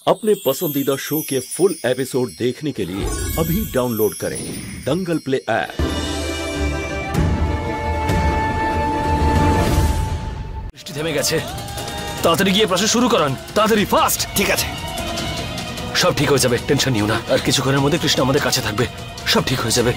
अपने पसंदीदा शो के फुल एपिसोड देखने के लिए अभी डाउनलोड करें दंगल प्ले ऐप। বৃষ্টি থেমে গেছে, তাড়াতাড়ি গিয়ে প্রসেস শুরু করান, তাড়াতাড়ি ফাস্ট। ঠিক আছে, সব ঠিক হয়ে যাবে, টেনশন নিও না। আর কিছুক্ষণের মধ্যে কৃষ্ণ আমাদের কাছে থাকবে, সব ঠিক হয়ে যাবে।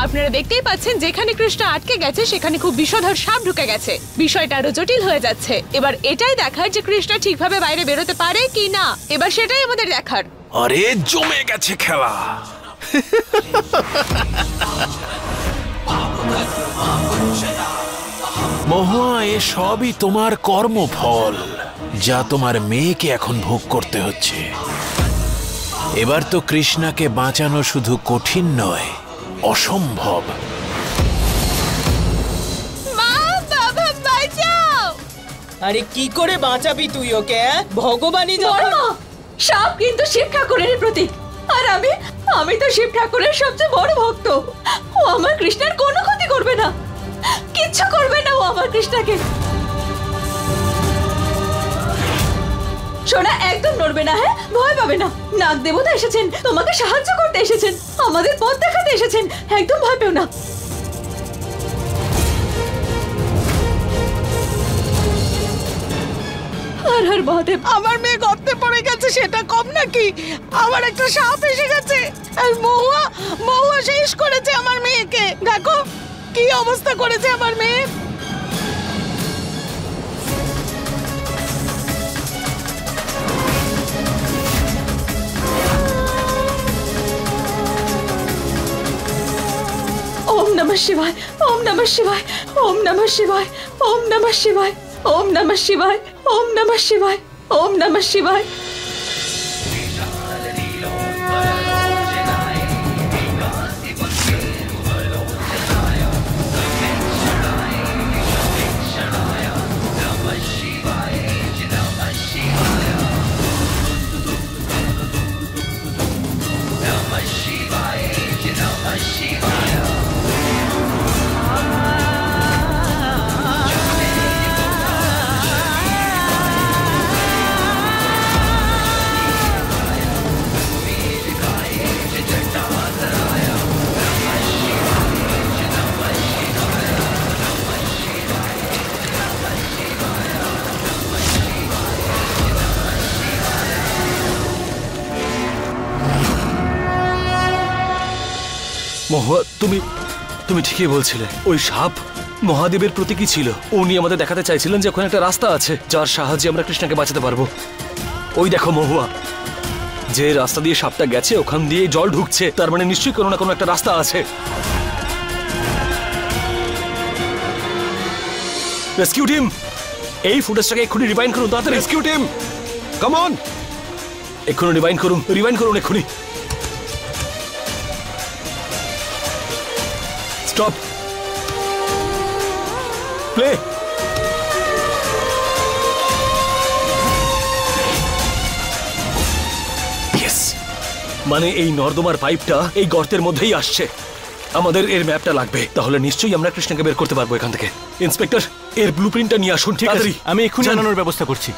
আপনারা দেখতেই পাচ্ছেন যেখানে কৃষ্ণ আটকে গেছে সেখানে খুব বিষধর সাপ ঢুকে গেছে। বিষয়টা আরো জটিল হয়ে যাচ্ছে। এবার এটাই দেখার যে কৃষ্ণ ঠিকভাবে বাইরে বেরোতে পারে কি না। এবার সেটাই আমাদের দেখার। আরে জমে গেছে খেলা। মহুয়া, এ সবই তোমার কর্মফল, যা তোমার মেয়েকে এখন ভোগ করতে হচ্ছে। এবার তো কৃষ্ণাকে বাঁচানো শুধু কঠিন নয়, অসম্ভব। মা, বাবা বাঁচাও। আরে কি করে বাঁচাবি তুই ওকে? ভগবানই যখন সাপ কিন্তু শিব ঠাকুরের প্রতীক, আর আমি তো শিব ঠাকুরের সবচেয়ে বড় ভক্ত। ও আমার কৃষ্ণের কোনো ক্ষতি করবে না, কিচ্ছু করবে না ও আমার কৃষ্ণকে। সোনা একদম নড়বে না, হ্যাঁ? ভয় পাবে না। নাগ দেবতা এসেছেন, তোমাকে সাহায্য করতে এসেছেন, আমাদের পথ দেখাতে এসেছেন। একদম ভয় পেও না। হর হর মহাদেব। আমার মেয়ে গর্তে পড়ে গেছে, সেটা কম নাকি? আমার একটা সাপ এসে গেছে। আর মহুয়া শেষ করেছে আমার মেয়েকে। দেখো কি অবস্থা করেছে আমার মেয়ে। ओम नमः शिवाय, ओम नमः शिवाय, ओम नमः शिवाय, ओम नमः शिवाय, ओम नमः शिवाय, ओम नमः शिवाय, ओम नमः शिवाय। মহুয়া, তুমি ঠিকই বলছিলে। ওই সাপ মহাদেবের প্রতীকী ছিল। উনি আমাদের দেখাতে চাইছিলেন যে ওখানে একটা রাস্তা আছে যার সাহায্যে আমরা কৃষ্ণকে বাঁচাতে পারবো। ওই দেখো মহুয়া, যে রাস্তা দিয়ে সাপটা গেছে ওখান দিয়ে জল ঢুকছে, তার মানে নিশ্চয়ই কোনো না কোনো একটা রাস্তা আছে। রেস্কিউ টিম, এই ফুটেজটাকে এক্ষুনি রিভাইন্ড করুন তাড়াতাড়ি। রেস্কিউ টিম, কাম অন, এক্ষুনি রিভাইন্ড করুন এক্ষুনি। Stop, play. মানে এই নর্দমার পাইপটা এই গর্তের মধ্যেই আসছে। আমাদের এর ম্যাপটা লাগবে, তাহলে নিশ্চয়ই আমরা কৃষ্ণকে বের করতে পারবো এখান থেকে। ইন্সপেক্টর, এর ব্লুপ্রিন্টটা নিয়ে আসুন। ঠিক আছে, আমি এক্ষুনি জানানোর ব্যবস্থা করছি।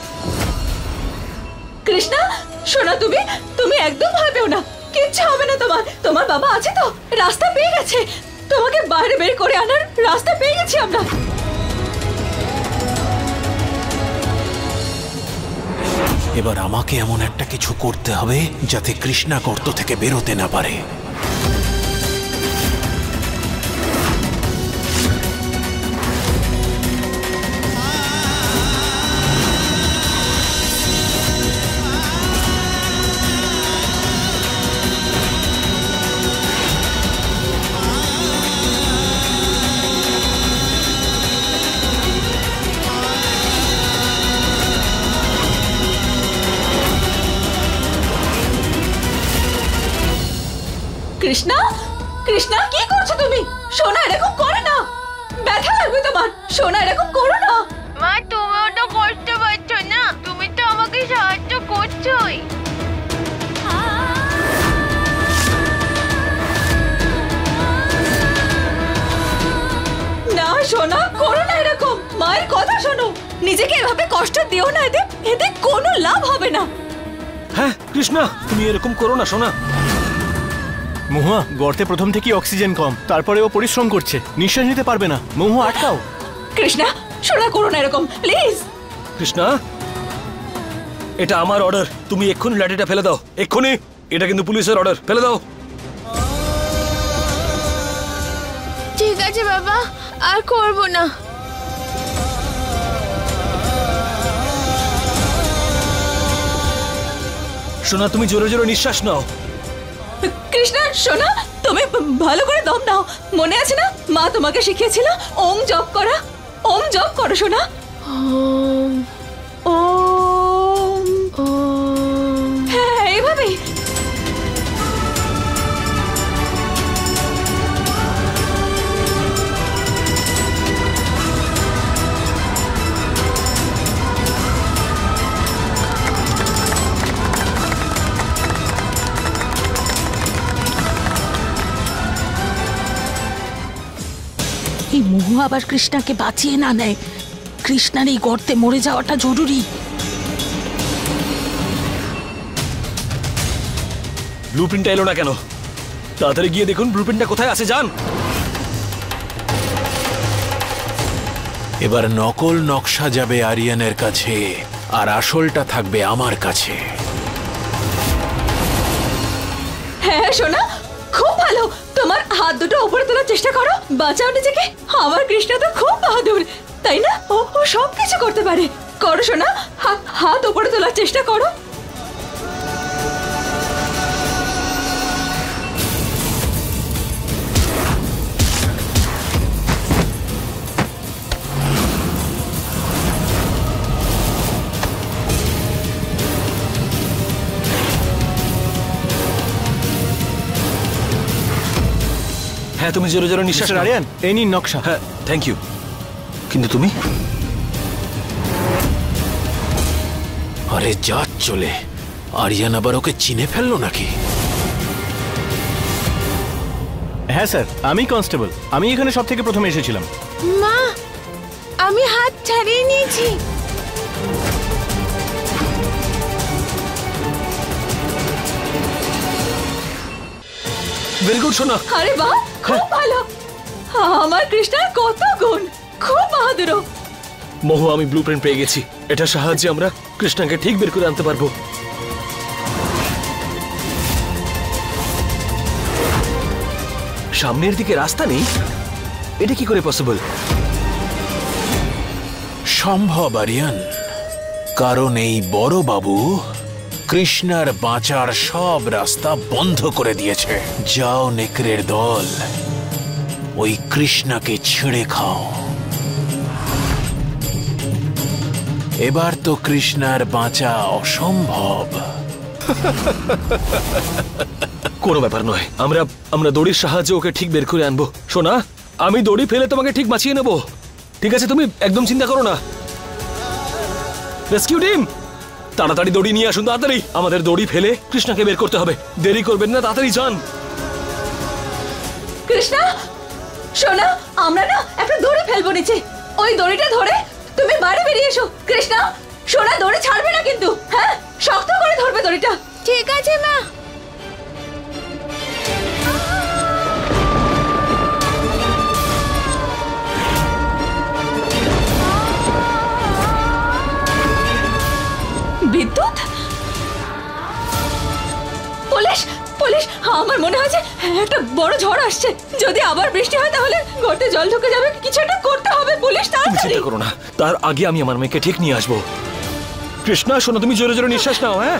কৃষ্ণা, শোনো, তুমি একদম ভয় পেও না, কিচ্ছু হবে না তোমার। তোমার বাবা আছে তো, রাস্তা পেয়ে গেছে। তোমাকে বাইরে বের করে আনার রাস্তা পেয়ে গেছি আমরা। এবার আমাকে এমন একটা কিছু করতে হবে যাতে কৃষ্ণা গর্ত থেকে বেরোতে না পারে। কৃষ্ণা, কৃষ্ণা কি করছো তুমি? সোনা এরকম করে না, ব্যথা লাগবে তোমার। সোনা এরকম করো না। মা, তুমিও তো কষ্ট পাচ্ছ না, তুমি তো আমাকে সাহায্য করছোই। না সোনা, করো না এরকম। মায়ের কথা শোনো, নিজেকে এভাবে কষ্ট দিও না। এতে এতে কোনো লাভ হবে না। হ্যাঁ কৃষ্ণা, তুমি এরকম করো না সোনা। মহুয়া, গর্তে প্রথম থেকেই অক্সিজেন কম, তারপরে ও পরিশ্রম করছে, নিঃশ্বাস নিতে পারবে না। মহুয়া, আটকাও। কৃষ্ণা, সোনা করো না এরকম, প্লিজ। কৃষ্ণা, এটা আমার অর্ডার, তুমি এক্ষুনি লাঠিটা ফেলে দাও, এক্ষুনি। এটা কিন্তু পুলিশের অর্ডার, ফেলে দাও। ঠিক আছে বাবা, আর করব না। সোনা, তুমি জোরে জোরে নিঃশ্বাস নাও। কৃষ্ণা সোনা, তুমি ভালো করে দম নাও। মনে আছে না, মা তোমাকে শিখিয়েছিল ওম জপ করা। ওম জপ করো সোনা। ওম ওম। ওম। হ্যাঁ, এইভাবেই। এই মহুয়া আবার কৃষ্ণাকে বাঁচিয়ে না নেয়, কৃষ্ণার এই গর্তে মরে যাওয়াটা জরুরি। ব্লুপ্রিন্টটা এলো না কেন? তাড়াতাড়ি গিয়ে দেখুন ব্লুপ্রিন্টটা কোথায় আছে, যান। এবার নকল নকশা যাবে আরিয়ানের কাছে, আর আসলটা থাকবে আমার কাছে। হ্যাঁ সোনা, খুব ভালো। তোমার হাত দুটো উপরে তোলার চেষ্টা করো, বাঁচাও নিজেকে। আমার কৃষ্ণা তো খুব বাহাদুর, তাই না? ও সব কিছু করতে পারে। করো সোনা, হাত উপরে তোলার চেষ্টা করো। হ্যাঁ, তুমি জোরে জোরে নিঃশ্বাস নাও। আরিয়ান, এই নিন নকশা। হ্যাঁ, থ্যাংক ইউ। কিন্তু তুমি? আরে যা চলে, আরিয়ান আবার ওকে চিনে ফেললো নাকি? হ্যাঁ স্যার, আমি কনস্টেবল, আমি এখানে সব থেকে প্রথমে এসেছিলাম। মা, আমি হাত ছাড়িয়ে নিয়েছি। ভেরি গুড সোনা। আরে বাহ, খুব ভালো। আমার কৃষ্ণার কত গুণ, খুব বাহাদুর। মহু, আমি ব্লুপ্রিন্ট পেয়ে গেছি। এটার সাহায্যে আমরা কৃষ্ণাকে ঠিক বের করে আনতে পারবো। সামনের দিকে রাস্তা নেই, এটা কি করে পসিবল? সম্ভব আরিয়ান, কারণ এই বড় বাবু কৃষ্ণার বাঁচার সব রাস্তা বন্ধ করে দিয়েছে। যাও নেকড়ের দল, ওই কৃষ্ণাকে ছেড়ে খাও। এবার তো কৃষ্ণার বাঁচা অসম্ভব। কোনো ব্যাপার নয়, আমরা দড়ির সাহায্যে ওকে ঠিক বের করে আনবো। সোনা, আমি দড়ি ফেলে তোমাকে ঠিক বাঁচিয়ে নেবো, ঠিক আছে? তুমি একদম চিন্তা করো না। রেস্কিউ টিম, তাড়াতাড়ি দড়ি নিয়ে আসুন, তাড়াতাড়ি। আমাদের দড়ি ফেলে কৃষ্ণাকে বের করতে হবে, দেরি করবেন না, তাড়াতাড়ি যান। কৃষ্ণা সোনা, আমরা না একটা দড়ি ফেলবো নিচে। ওই দড়িটা ধরে তুমি বাড়ি বেরিয়ে এসো। কৃষ্ণা সোনা, দড়ি ছাড়বে না কিন্তু, হ্যাঁ? শক্ত করে ধরবে দড়িটা। ঠিক আছে মা। বিদ্যুৎ, পুলিশ, পুলিশ, আমার মনে হচ্ছে একটা বড় ঝড় আসছে। যদি আবার বৃষ্টি হয় তাহলে গর্তে জল ঢুকে যাবে। কিছু একটা করতে হবে পুলিশ, তুমি তাড়াতাড়ি। চিন্তা করো না, তার আগে আমি আমার মেয়েকে ঠিক নিয়ে আসবো। কৃষ্ণা সোনা, তুমি জোরে জোরে নিঃশ্বাস নাও। হ্যাঁ,